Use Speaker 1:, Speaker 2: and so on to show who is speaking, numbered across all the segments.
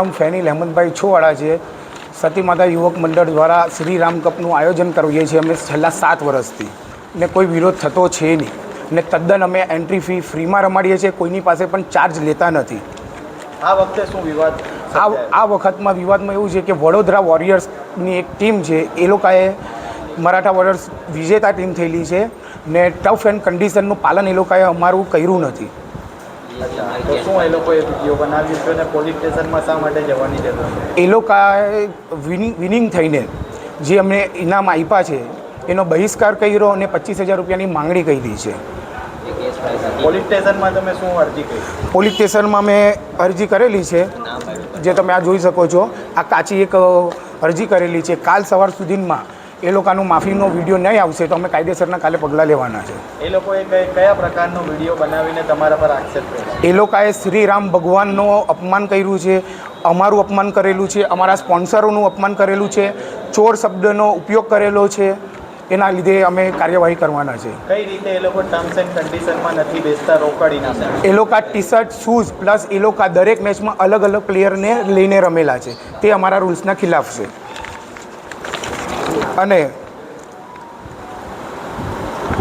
Speaker 1: નામ ફેનિલ અહેમદભાઈ છોવાળા છે. સતી માતા યુવક મંડળ દ્વારા શ્રીરામ કપનું આયોજન કરીએ છીએ અમે છેલ્લા 7 વર્ષથી, ને કોઈ વિરોધ થતો છે નહીં, ને તદ્દન અમે એન્ટ્રી ફી ફ્રીમાં રમાડીએ છીએ, કોઈની પાસે પણ ચાર્જ લેતા નથી.
Speaker 2: આ વખતે શું વિવાદ?
Speaker 1: આ વખતમાં વિવાદમાં એવું છે કે વડોદરા વોરિયર્સની એક ટીમ છે, એ લોકોએ મરાઠા વોરિયર્સ વિજેતા ટીમ થયેલી છે, ને ટફ એન્ડ કન્ડિશનનું પાલન એ લોકોએ અમારું કર્યું નથી.
Speaker 2: તો શું એ લોકોએ વિડીયો બનાવ્યું છે અને પોલીસ સ્ટેશનમાં શા માટે જવાની જરૂર?
Speaker 1: એ લોકોએ વિનિંગ થઈને જે અમને ઇનામ આપ્યા છે એનો બહિષ્કાર કર્યો અને 25,000 રૂપિયાની માંગણી કરી છે.
Speaker 2: પોલીસ સ્ટેશનમાં તમે શું અરજી કરી?
Speaker 1: પોલીસ સ્ટેશનમાં મેં અરજી કરેલી છે, જે તમે આ જોઈ શકો છો. આ કાચી એક અરજી કરેલી છે. કાલ સવાર સુધીમાં એ લોકોનો માફીનો વિડીયો નહીં આવશે તો અમે કાયદેસરના કાલે પગલાં લેવાના છે.
Speaker 2: એ લોકોએ કયા પ્રકારનો વિડીયો બનાવીને તમારા પર આક્ષેપ કર્યો?
Speaker 1: એ લોકોએ શ્રીરામ ભગવાનનો અપમાન કર્યું છે, અમારું અપમાન કરેલું છે, અમારા સ્પોન્સરોનું અપમાન કરેલું છે, ચોર શબ્દનો ઉપયોગ કરેલો છે. એના લીધે અમે કાર્યવાહી કરવાના છે.
Speaker 2: કઈ રીતે એ લોકો ટર્મ્સ એન્ડ કન્ડિશનમાં નથી બેસતા, રોકાડી નાખે?
Speaker 1: એ લોકો ટી શર્ટ, શૂઝ પ્લસ એ લોકો દરેક મેચમાં અલગ અલગ પ્લેયરને લઈને રમેલા છે. તે અમારા રૂલ્સના ખિલાફ છે. અને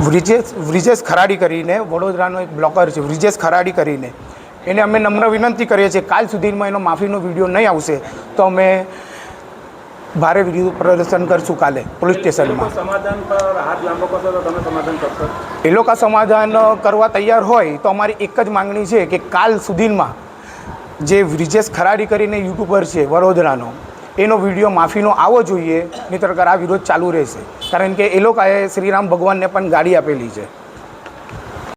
Speaker 1: વ્રિજેશ ખરાડી કરીને વડોદરાનો એક બ્લોકર છે, વ્રિજેશ ખરાડી કરીને, એને અમે નમ્ર વિનંતી કરીએ છીએ કાલ સુધીમાં એનો માફીનો વિડીયો નહીં આવશે તો અમે ભારે વિરોધ પ્રદર્શન કરશું કાલે પોલીસ સ્ટેશનમાં.
Speaker 3: સમાધાન પર હાથ લાંબો કરશો તો તમે સમાધાન કરશો?
Speaker 1: એ લોકો સમાધાન કરવા તૈયાર હોય તો અમારી એક જ માંગણી છે કે કાલ સુધીમાં જે વ્રિજેશ ખરાડી કરીને યુટ્યુબર છે વડોદરાનો, એનો વિડીયો માફીનો આવવો જોઈએ, નહીંતર આ વિરોધ ચાલુ રહેશે. કારણ કે એ લોકોએ શ્રીરામ ભગવાનને પણ ગાડી આપેલી છે.